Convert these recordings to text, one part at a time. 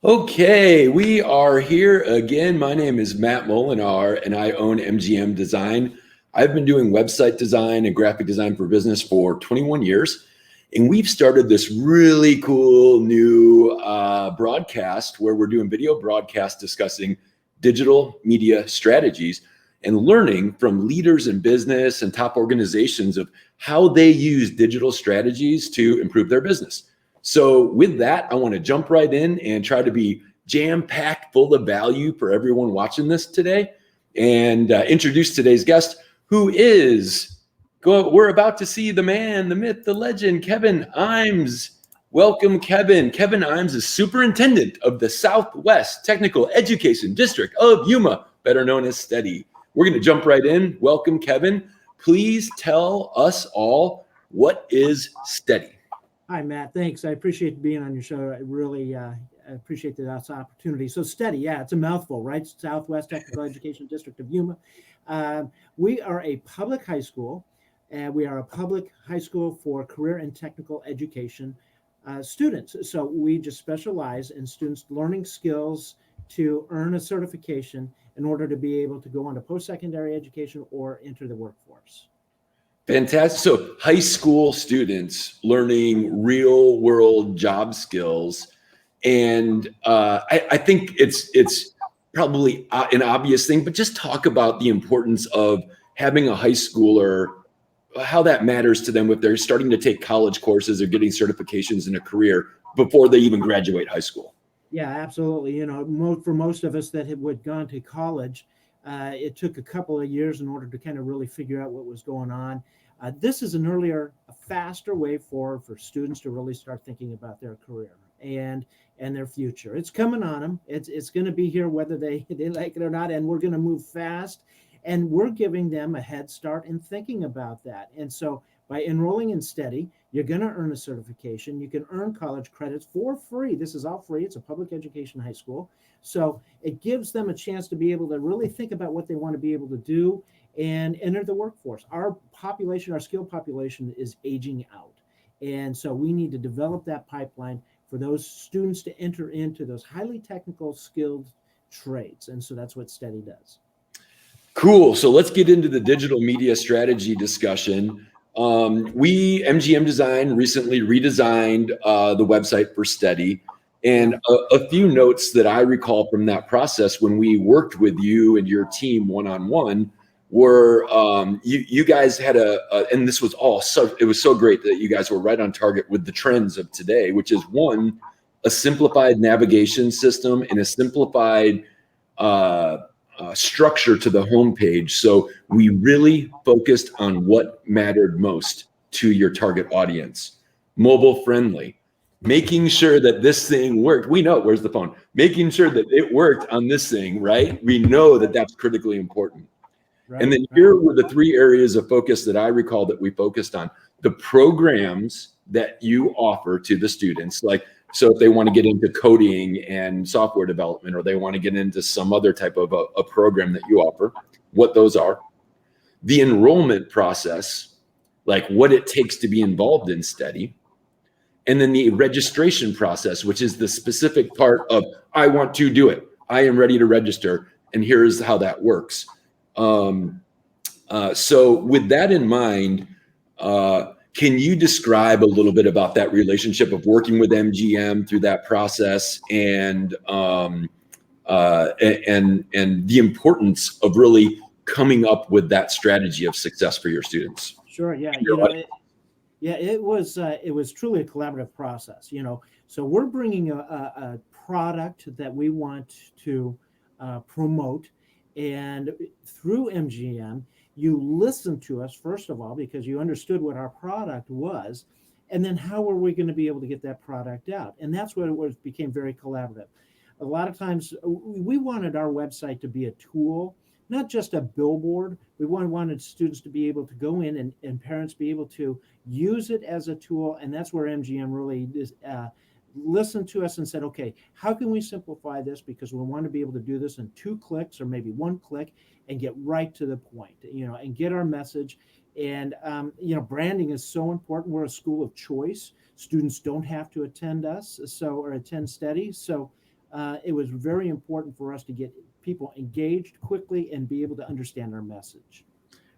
Okay, we are here again. My name is Matt Molinar and I own MGM Design. I've been doing website design and graphic design for business for 21 years. And we've started this really cool new broadcast where we're doing video broadcasts discussing digital media strategies and learning from leaders in business and top organizations of how they use digital strategies to improve their business. So with that, I want to jump right in and try to be jam-packed full of value for everyone watching this today and introduce today's guest, who is, we're about to see the man, the myth, the legend, Kevin Imes. Welcome, Kevin. Kevin Imes is Superintendent of the Southwest Technical Education District of Yuma, better known as STEDI. We're going to jump right in. Welcome, Kevin. Please tell us all, what is STEDI? Hi, Matt. Thanks. I appreciate being on your show. I really appreciate this opportunity. So STEDI, yeah, it's a mouthful, right? Southwest Technical Education District of Yuma. We are a public high school, and we are a public high school for career and technical education students. So we just specialize in students learning skills to earn a certification in order to be able to go on to post-secondary education or enter the workforce. Fantastic. So high school students learning real world job skills. And I think it's probably an obvious thing, but just talk about the importance of having a high schooler, how that matters to them if they're starting to take college courses or getting certifications in a career before they even graduate high school. Yeah, absolutely. For most of us that had gone to college, it took a couple of years in order to kind of really figure out what was going on. This is a faster way forward for students to really start thinking about their career and their future. It's coming on them. It's going to be here whether they like it or not, and we're going to move fast. And we're giving them a head start in thinking about that. And so by enrolling in STEDI, you're going to earn a certification. You can earn college credits for free. This is all free. It's a public education high school. So it gives them a chance to be able to really think about what they want to be able to do and enter the workforce. Our skilled population is aging out. And so we need to develop that pipeline for those students to enter into those highly technical skilled trades. And so that's what STEDI does. Cool. So let's get into the digital media strategy discussion. MGM Design recently redesigned the website for STEDI. And a few notes that I recall from that process when we worked with you and your team one-on-one were you guys had and this was it was so great that you guys were right on target with the trends of today, which is one, a simplified navigation system and a simplified structure to the homepage. So we really focused on what mattered most to your target audience. Mobile friendly, making sure that this thing worked. We know, where's the phone? Making sure that it worked on this thing, right? We know that that's critically important. Right, and then here were the three areas of focus that I recall that we focused on. The programs that you offer to the students, like, so if they want to get into coding and software development, or they want to get into some other type of a program that you offer, what those are. The enrollment process, like what it takes to be involved in STEDI. And then the registration process, which is the specific part of, I want to do it. I am ready to register. And here's how that works. So with that in mind, can you describe a little bit about that relationship of working with MGM through that process and the importance of really coming up with that strategy of success for your students? Sure. Yeah. It was truly a collaborative process. So we're bringing a product that we want to promote, and through MGM. You listened to us, first of all, because you understood what our product was, and then how are we going to be able to get that product out? And that's what became very collaborative. A lot of times we wanted our website to be a tool, not just a billboard. We wanted students to be able to go in and parents be able to use it as a tool. And that's where MGM really listened to us and said, okay, how can we simplify this? Because we want to be able to do this in 2 clicks or maybe 1 click and get right to the point, and get our message. And, branding is so important. We're a school of choice. Students don't have to attend us or attend STEDI. So it was very important for us to get people engaged quickly and be able to understand our message.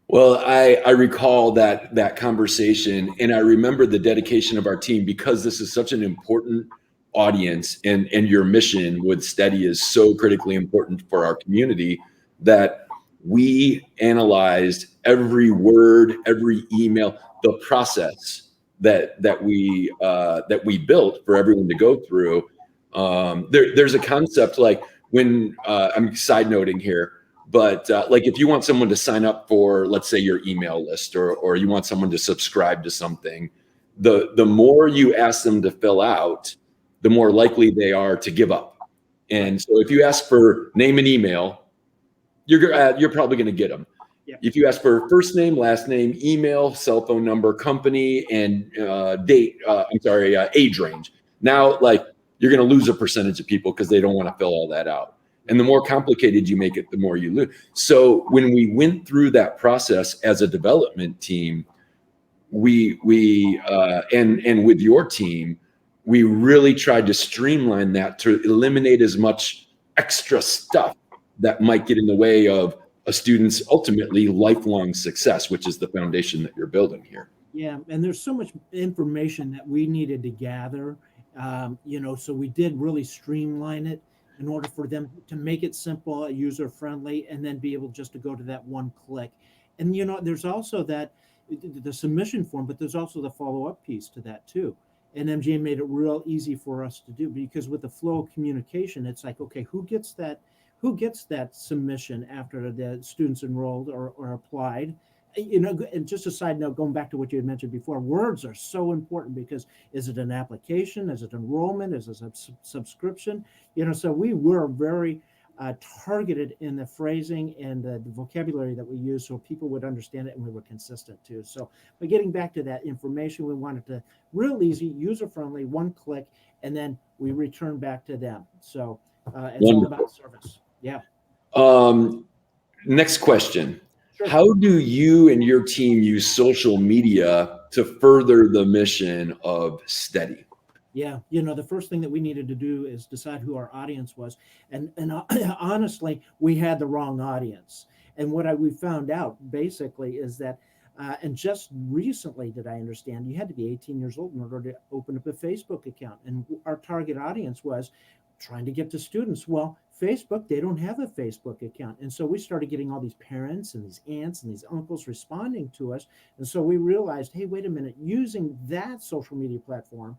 Well, I recall that conversation, and I remember the dedication of our team because this is such an important audience, and your mission with Steady is so critically important for our community that we analyzed every word, every email, the process that we built for everyone to go through. There's a concept like when I'm side noting here, but like if you want someone to sign up for, let's say, your email list, or you want someone to subscribe to something, the more you ask them to fill out, the more likely they are to give up. And so if you ask for name and email, you're probably going to get them. Yeah. If you ask for first name, last name, email, cell phone number, company, and age range, now like you're going to lose a percentage of people because they don't want to fill all that out. And the more complicated you make it, the more you lose. So when we went through that process as a development team, and with your team, we really tried to streamline that to eliminate as much extra stuff that might get in the way of a student's ultimately lifelong success, which is the foundation that you're building here. Yeah, and there's so much information that we needed to gather, so we did really streamline it in order for them to make it simple, user friendly, and then be able just to go to that one click. And there's also the submission form, but there's also the follow up piece to that too. And MGM made it real easy for us to do, because with the flow of communication, it's like, okay, who gets that submission after the students enrolled or applied? And just a side note, going back to what you had mentioned before, words are so important, because is it an application? Is it enrollment? Is it a subscription? So we were very targeted in the phrasing and the vocabulary that we use, so people would understand it, and we were consistent too. So by getting back to that information, we wanted to real easy, user friendly, one click, and then we return back to them. So it's all about service. Yeah. Next question. Sure. How do you and your team use social media to further the mission of Steady? Yeah, the first thing that we needed to do is decide who our audience was, and honestly, we had the wrong audience. And what we found out basically is that, and just recently did I understand, you had to be 18 years old in order to open up a Facebook account, and our target audience was trying to get to students. Well, Facebook, they don't have a Facebook account. And so we started getting all these parents and these aunts and these uncles responding to us. And so we realized, hey, wait a minute, using that social media platform,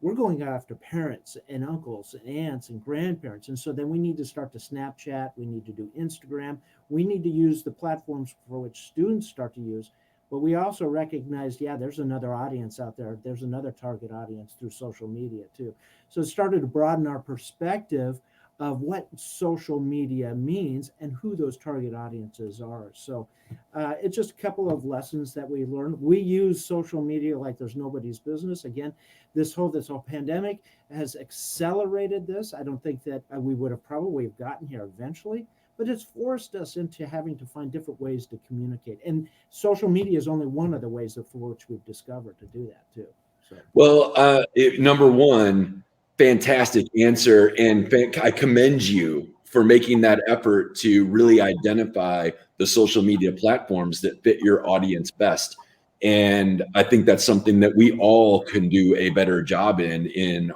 we're going after parents and uncles and aunts and grandparents. And so then we need to start to Snapchat. We need to do Instagram. We need to use the platforms for which students start to use. But we also recognized, yeah, there's another audience out there. There's another target audience through social media too. So it started to broaden our perspective of what social media means and who those target audiences are. So it's just a couple of lessons that we learned. We use social media like there's nobody's business. Again, this whole pandemic has accelerated this. I don't think that we would have probably gotten here eventually, but it's forced us into having to find different ways to communicate. And social media is only one of the ways for which we've discovered to do that too. So. Well, number one, fantastic answer. And I commend you for making that effort to really identify the social media platforms that fit your audience best. And I think that's something that we all can do a better job in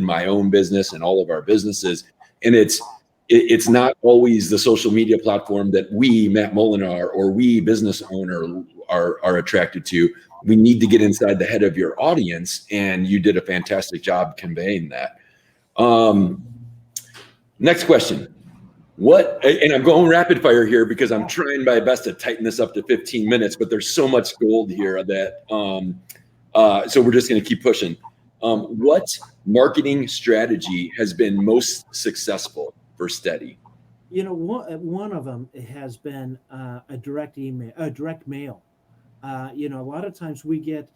my own business and all of our businesses. And it's not always the social media platform that we, Matt Molinar, or we business owner are attracted to. We need to get inside the head of your audience, and you did a fantastic job conveying that. Next question. And I'm going rapid fire here because I'm trying my best to tighten this up to 15 minutes, but there's so much gold here that, so we're just going to keep pushing. What marketing strategy has been most successful for Steady? One of them has been a direct mail. A lot of times we get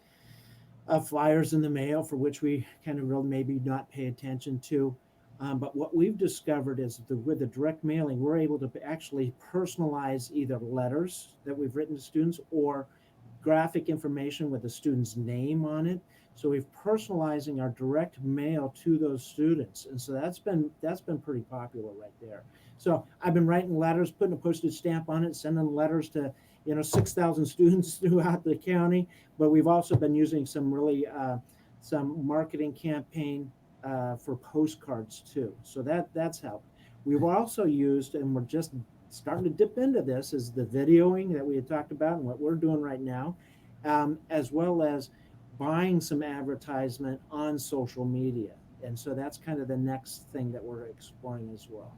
flyers in the mail for which we kind of really maybe not pay attention to. But what we've discovered is with the direct mailing, we're able to actually personalize either letters that we've written to students or graphic information with the student's name on it. So we've personalizing our direct mail to those students, and so that's been pretty popular right there. So I've been writing letters, putting a postage stamp on it, sending letters to 6,000 students throughout the county. But we've also been using some marketing campaign for postcards too. So that's helped. We've also used, and we're just starting to dip into this, is the videoing that we had talked about and what we're doing right now, as well as buying some advertisement on social media. And so that's kind of the next thing that we're exploring as well.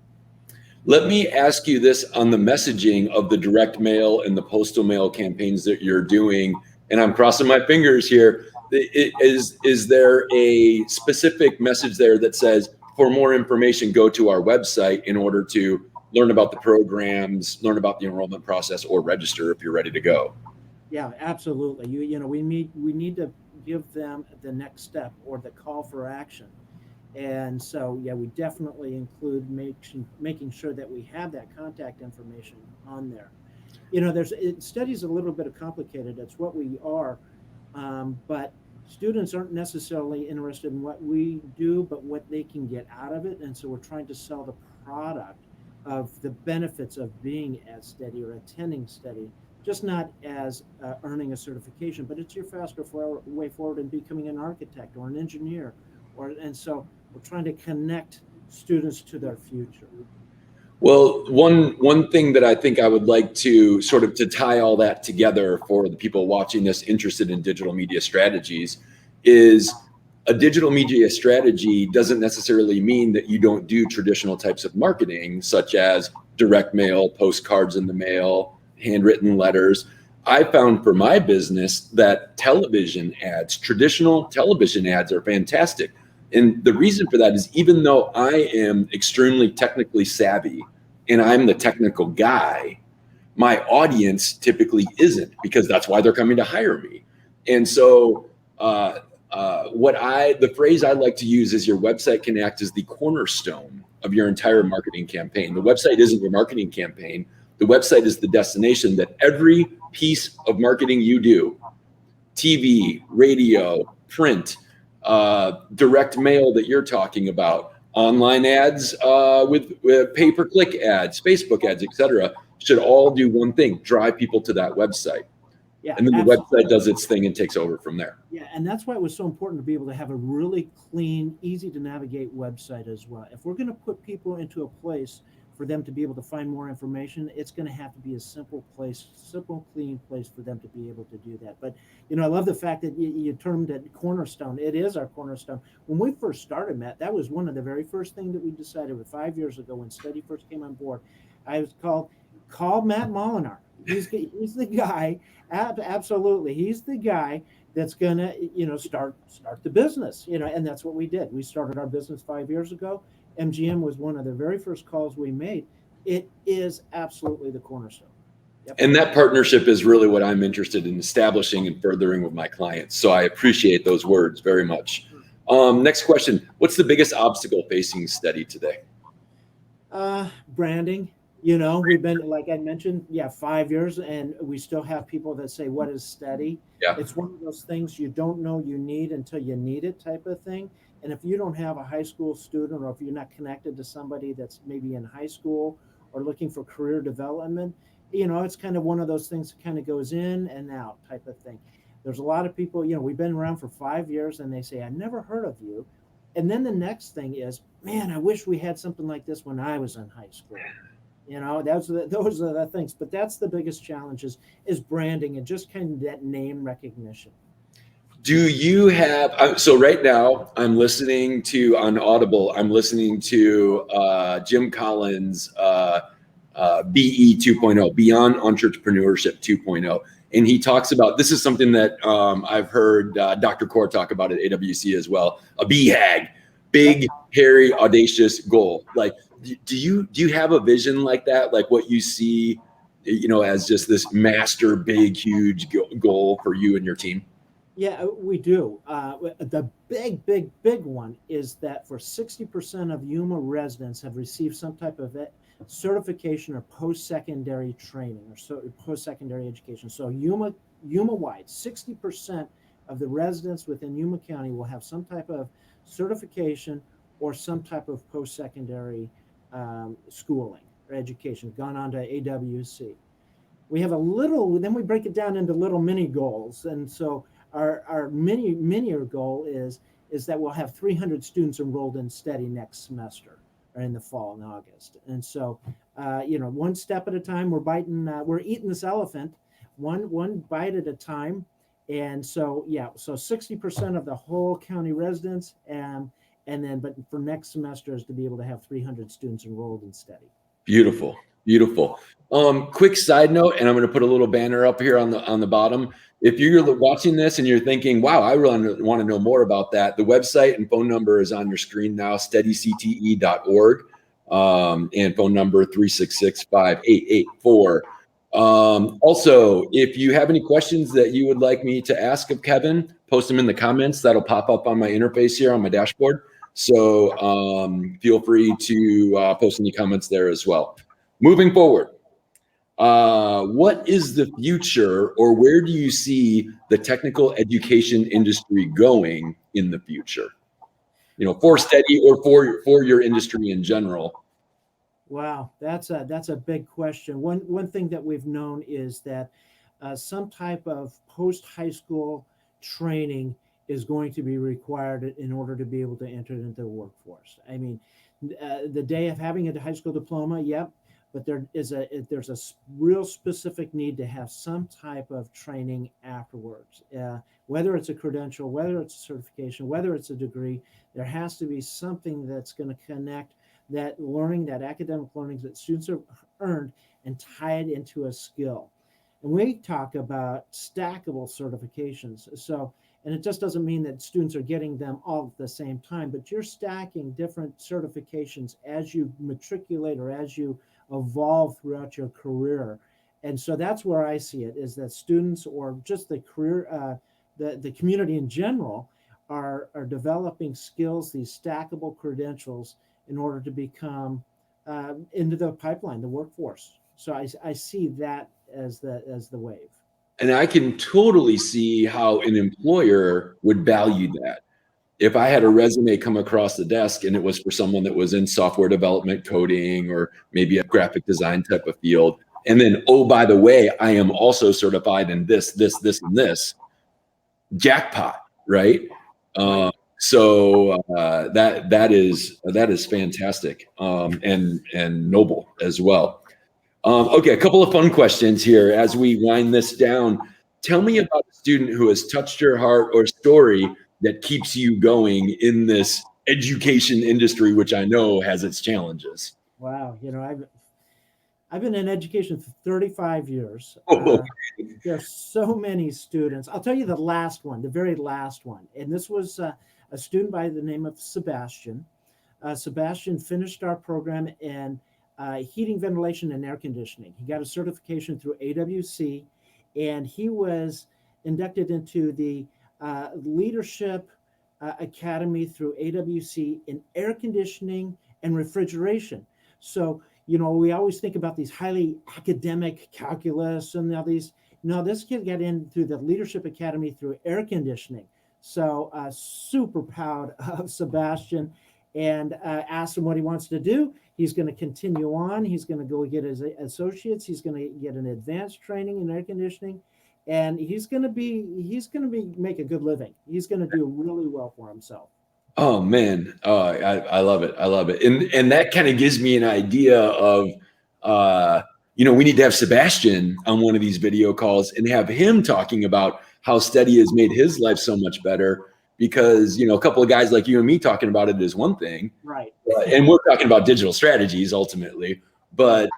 Let me ask you this on the messaging of the direct mail and the postal mail campaigns that you're doing, and I'm crossing my fingers here. Is there a specific message there that says, for more information, go to our website in order to learn about the programs, learn about the enrollment process, or register if you're ready to go? Yeah, absolutely. We need to give them the next step or the call for action. And so, yeah, we definitely include making sure that we have that contact information on there. Studies a little bit complicated. It's what we are, but students aren't necessarily interested in what we do, but what they can get out of it. And so we're trying to sell the product of the benefits of being at Steady or attending Steady, just not as earning a certification, but it's your faster way forward in becoming an architect or an engineer. And so we're trying to connect students to their future. Well, one thing that I think I would like to sort of to tie all that together for the people watching this interested in digital media strategies is a digital media strategy doesn't necessarily mean that you don't do traditional types of marketing, such as direct mail, postcards in the mail, handwritten letters. I found for my business that television ads, traditional television ads, are fantastic. And the reason for that is, even though I am extremely technically savvy and I'm the technical guy, my audience typically isn't, because that's why they're coming to hire me. And so the phrase I like to use is, your website can act as the cornerstone of your entire marketing campaign. The website isn't your marketing campaign. The website is the destination that every piece of marketing you do, TV, radio, print, direct mail that you're talking about, online ads with pay-per-click ads, Facebook ads, etc., should all do one thing: drive people to that website. Yeah, And then the absolutely. website does its thing and takes over from there. Yeah, and that's why it was so important to be able to have a really clean, easy to navigate website as well. If we're going to put people into a place for them to be able to find more information, it's going to have to be a simple, clean place for them to be able to do that. But I love the fact that you termed it cornerstone. It is our cornerstone. When we first started, Matt, that was one of the very first things that we decided 5 years ago when Study first came on board. I was call Matt Molinar. He's the guy. Absolutely, he's the guy that's gonna start the business. And that's what we did. We started our business 5 years ago. MGM was one of the very first calls we made. It is absolutely the cornerstone. Yep. And that partnership is really what I'm interested in establishing and furthering with my clients. So I appreciate those words very much. Next question: what's the biggest obstacle facing Steady today? Branding. We've been, like I mentioned, 5 years, and we still have people that say, "What is Steady?" Yeah. It's one of those things you don't know you need until you need it, type of thing. And if you don't have a high school student, or if you're not connected to somebody that's maybe in high school or looking for career development, it's kind of one of those things that kind of goes in and out, type of thing. There's a lot of people, we've been around for 5 years, and they say, "I never heard of you." And then the next thing is, "Man, I wish we had something like this when I was in high school." Those are the things. But that's the biggest challenge is branding and just kind of that name recognition. Do you have, so right now I'm listening to, on Audible, I'm listening to Jim Collins' BE 2.0, Beyond Entrepreneurship 2.0. And he talks about, this is something that I've heard Dr. Core talk about at AWC as well, a BHAG, big, hairy, audacious goal. Like, do you have a vision like that? Like what you see, as just this master, big, huge goal for you and your team? Yeah, we do. The big one is that for 60% of Yuma residents have received some type of certification or post-secondary training or post-secondary education. So Yuma wide, 60% of the residents within Yuma County will have some type of certification or some type of post-secondary schooling or education, gone on to AWC. We have a little, then we break it down into little mini goals. And so our mini goal is that we'll have 300 students enrolled in study next semester or in the fall in August. And so, one step at a time, we're eating this elephant one bite at a time. And so, so 60% of the whole county residents, but for next semester is to be able to have 300 students enrolled in study. Beautiful, beautiful. Quick side note, and I'm going to put a little banner up here on the bottom. If you're watching this and you're thinking, wow, I really want to know more about that, the website and phone number is on your screen now, steadycte.org, and phone number 366-5884. Also, if you have any questions that you would like me to ask of Kevin, post them in the comments. That'll pop up on my interface here on my dashboard. So feel free to post any comments there as well. Moving forward, what is the future, or where do you see the technical education industry going in the future? For Steady or for your industry in general. Wow, that's a big question. One thing that we've known is that some type of post-high school training is going to be required in order to be able to enter into the workforce. I mean, the day of having a high school diploma, yep, but there's a real specific need to have some type of training afterwards. Whether it's a credential, whether it's a certification, whether it's a degree, there has to be something that's going to connect that learning, that academic learning that students have earned, and tie it into a skill. And we talk about stackable certifications. And it just doesn't mean that students are getting them all at the same time, but you're stacking different certifications as you matriculate or as you evolve throughout your career. And so that's where I see it, is that students, or just the career, the community in general, are developing skills, these stackable credentials, in order to become into the pipeline, the workforce. So I see that as the wave. And I can totally see how an employer would value that. If I had a resume come across the desk and it was for someone that was in software development, coding, or maybe a graphic design type of field, and then, oh, by the way, I am also certified in this, and this, jackpot, right? So that is fantastic, and noble as well. Okay, a couple of fun questions here as we wind this down. Tell me about a student who has touched your heart or story that keeps you going in this education industry, which I know has its challenges. Wow, I've been in education for 35 years. There's so many students. I'll tell you the very last one. And this was a student by the name of Sebastian. Sebastian finished our program in heating, ventilation, and air conditioning. He got a certification through AWC, and he was inducted into the Leadership Academy through AWC in air conditioning and refrigeration. So, we always think about these highly academic calculus and this kid got in through the Leadership Academy through air conditioning. So super proud of Sebastian, and asked him what he wants to do. He's going to continue on. He's going to go get his associates. He's going to get an advanced training in air conditioning, and he's going to make a good living. He's going to do really well for himself. Oh man, I love it. I love it. And that kind of gives me an idea of, we need to have Sebastian on one of these video calls and have him talking about how Steady has made his life so much better. Because, a couple of guys like you and me talking about it is one thing, right? And we're talking about digital strategies ultimately, but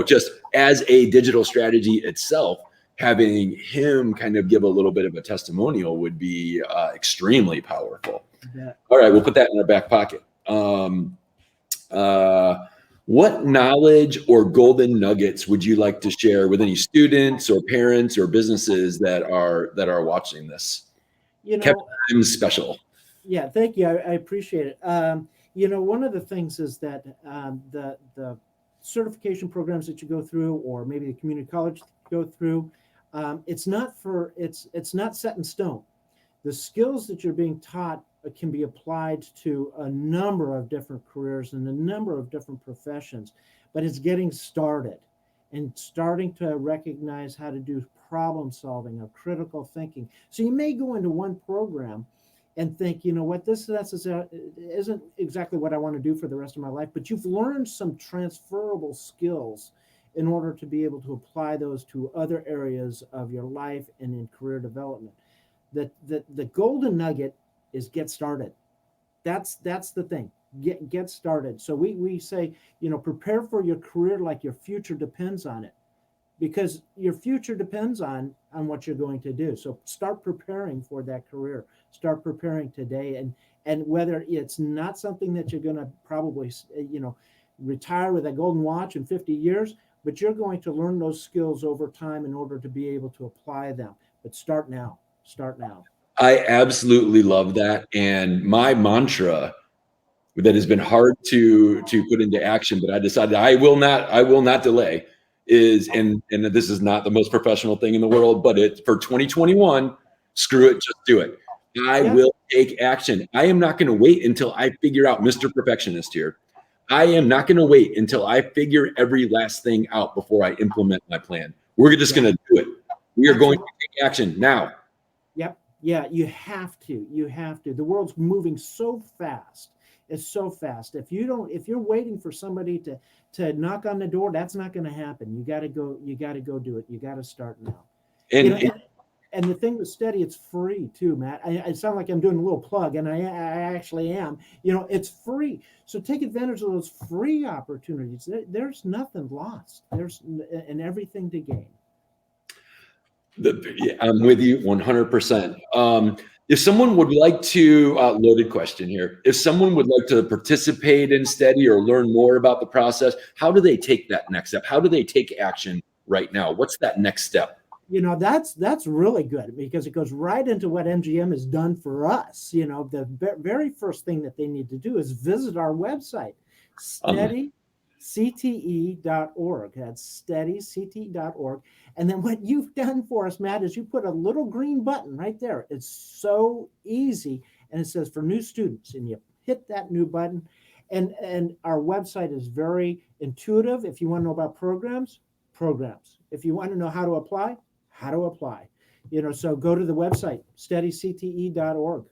just as a digital strategy itself, having him kind of give a little bit of a testimonial would be extremely powerful. Yeah. All right, we'll put that in our back pocket. What knowledge or golden nuggets would you like to share with any students or parents or businesses that are watching this? Kevin, I'm special. Yeah, thank you. I appreciate it. One of the things is that the certification programs that you go through, or maybe the community college go through, It's not set in stone. The skills that you're being taught can be applied to a number of different careers and a number of different professions, but it's getting started and starting to recognize how to do problem solving or critical thinking. So you may go into one program and think, you know what, this isn't exactly what I want to do for the rest of my life, but you've learned some transferable skills in order to be able to apply those to other areas of your life and in career development. The golden nugget is get started. That's the thing. Get started. So we say, you know, prepare for your career like your future depends on it, because your future depends on what you're going to do. So start preparing for that career. Start preparing today, and whether it's not something that you're going to probably, you know, retire with a golden watch in 50 years, but you're going to learn those skills over time in order to be able to apply them. But start now. Start now. I absolutely love that. And my mantra that has been hard to put into action, but I decided I will not delay is, and this is not the most professional thing in the world, but it's for 2021, screw it, just do it. I will take action. I am not going to wait until I figure out Mr. Perfectionist here. I am not going to wait until I figure every last thing out before I implement my plan. We're just going to do it. We are going to take action now. Yep. Yeah, you have to. You have to. The world's moving so fast. It's so fast. If you're waiting for somebody to knock on the door, that's not going to happen. You got to go do it. You got to start now. And the thing with Steady, it's free too, Matt. I sound like I'm doing a little plug, and I actually am. You know, it's free. So take advantage of those free opportunities. There's nothing lost. There's and everything to gain. I'm with you 100%. If someone would like to, loaded question here, if someone would like to participate in Steady or learn more about the process, how do they take that next step? How do they take action right now? What's that next step? You know, that's really good, because it goes right into what MGM has done for us. You know, the very first thing that they need to do is visit our website, steadycte.org. That's steadycte.org. And then what you've done for us, Matt, is you put a little green button right there. It's so easy. And it says for new students, and you hit that new button. And our website is very intuitive. If you want to know about programs. If you want to know how to apply. You know, so go to the website, steadycte.org.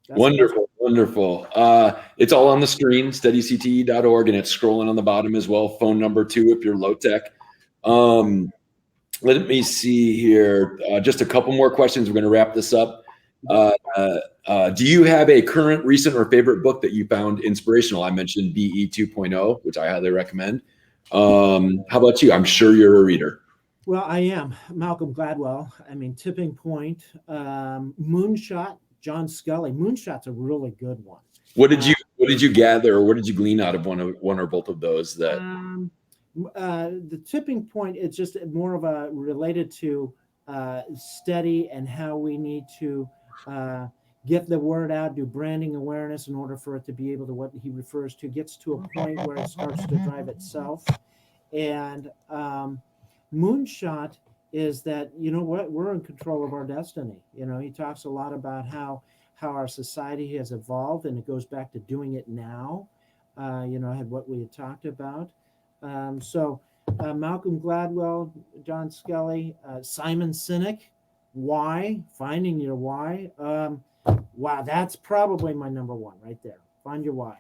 Wonderful. It's all on the screen, steadycte.org, and it's scrolling on the bottom as well. Phone number too, if you're low tech. Let me see here. Just a couple more questions. We're going to wrap this up. Do you have a current, recent, or favorite book that you found inspirational? I mentioned BE 2.0, which I highly recommend. How about you? I'm sure you're a reader. Well, I am. Malcolm Gladwell. I mean, Tipping Point, Moonshot, John Scully. Moonshot's a really good one. What did you gather, or what did you glean out of one or both of those? That the Tipping Point, it's just more of a related to Steady and how we need to get the word out, do branding awareness in order for it to be able to, what he refers to, gets to a point where it starts to drive itself. And Moonshot is that, you know what, we're in control of our destiny. You know, he talks a lot about how our society has evolved, and it goes back to doing it now. You know, what we had talked about. So Malcolm Gladwell, John Scully, Simon Sinek, Why? Finding Your Why. Wow, that's probably my number one right there. Find Your Why,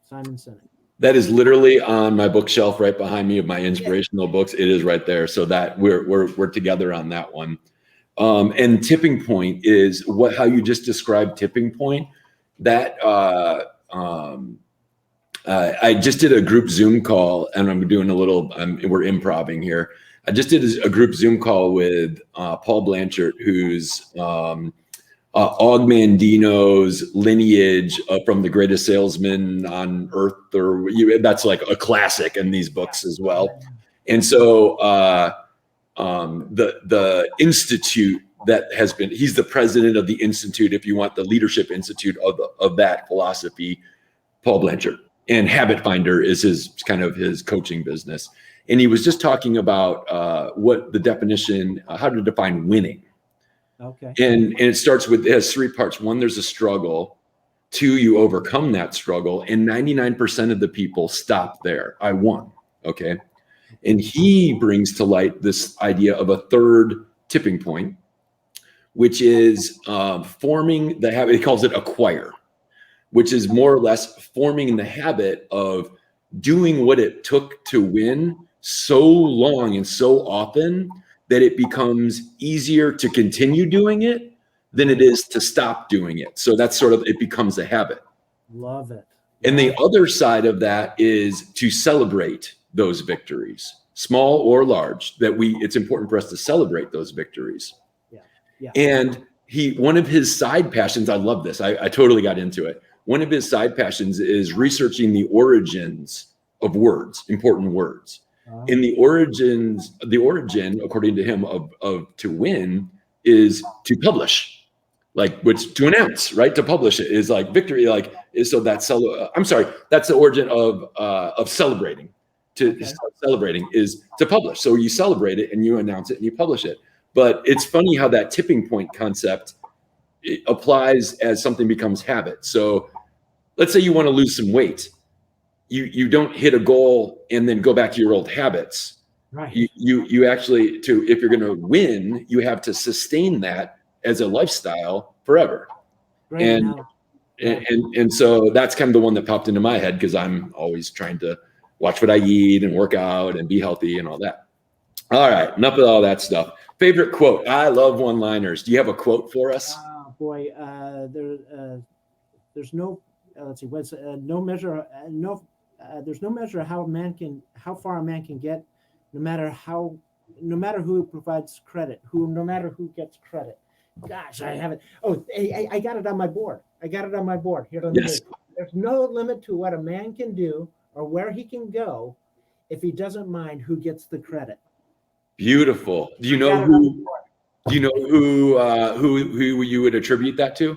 Simon Sinek. That is literally on my bookshelf right behind me of my inspirational books. It is right there. So that we're together on that one. And Tipping Point is how you just described Tipping Point. That I just did a group Zoom call, and I'm doing we're improvising here. I just did a group Zoom call with Paul Blanchard, who's Og Mandino's lineage from the greatest salesman on earth, that's like a classic in these books as well. And so the institute that has been, he's the president of the institute, if you want, the leadership institute of that philosophy, Paul Blanchard. And Habit Finder is his coaching business. And he was just talking about what the definition, how to define winning. Okay. And it starts with, it has three parts. One, there's a struggle. Two, you overcome that struggle. And 99% of the people stop there. I won. Okay. And he brings to light this idea of a third tipping point, which is forming the habit. He calls it acquire, which is more or less forming the habit of doing what it took to win so long and so often that it becomes easier to continue doing it than it is to stop doing it. So that's sort of, it becomes a habit. Love it. And the other side of that is to celebrate those victories, small or large, it's important for us to celebrate those victories. Yeah. And one of his side passions, I love this. I totally got into it. One of his side passions is researching the origins of words, important words. And the origin, according to him, of to win is to publish, like, which to announce, right? To publish it is like victory, like is so that's that's the origin of celebrating. Celebrating is to publish. So you celebrate it and you announce it and you publish it. But it's funny how that tipping point concept applies as something becomes habit. So let's say you want to lose some weight. You don't hit a goal and then go back to your old habits. Right. You actually, if you're going to win, you have to sustain that as a lifestyle forever. Great. And so that's kind of the one that popped into my head because I'm always trying to watch what I eat and work out and be healthy and all that. All right, enough of all that stuff. Favorite quote? I love one-liners. Do you have a quote for us? Oh boy, there's no let's see, what's no measure there's no measure how far a man can get, no matter who provides credit, no matter who gets credit. Gosh, I have it. Oh, I got it on my board. Here, let me Yes. There's no limit to what a man can do or where he can go if he doesn't mind who gets the credit. Beautiful. Do you know who you would attribute that to?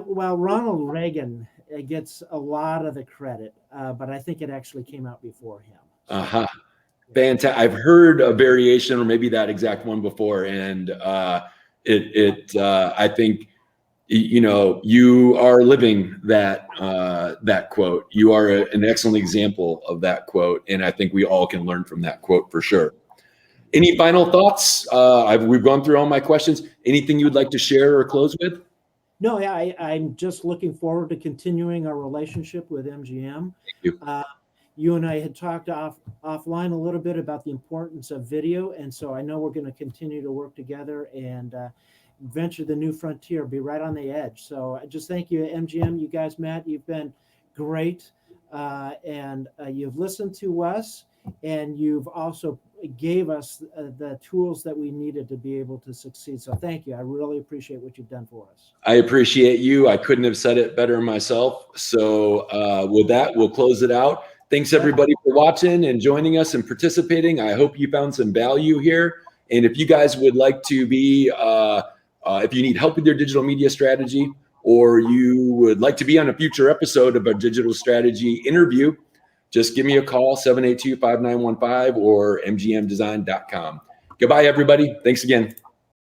Well, Ronald Reagan gets a lot of the credit, but I think it actually came out before him. Fantastic. I've heard a variation or maybe that exact one before, and I think you are living that quote. You are an excellent example of that quote, and I think we all can learn from that quote for sure. Any final thoughts? We've gone through all my questions. Anything you would like to share or close with? No, yeah, I'm just looking forward to continuing our relationship with MGM. Thank you. You and I had talked offline a little bit about the importance of video, and so I know we're going to continue to work together and venture the new frontier, be right on the edge. So I just thank you, MGM. You guys, Matt, you've been great, and you've listened to us, and you've also gave us the tools that we needed to be able to succeed. So thank you. I really appreciate what you've done for us. I appreciate you. I couldn't have said it better myself. So with that, we'll close it out. Thanks everybody for watching and joining us and participating. I hope you found some value here. And if you guys would like to be, if you need help with your digital media strategy, or you would like to be on a future episode of a digital strategy interview, just give me a call, 782-5915 or mgmdesign.com. Goodbye, everybody. Thanks again.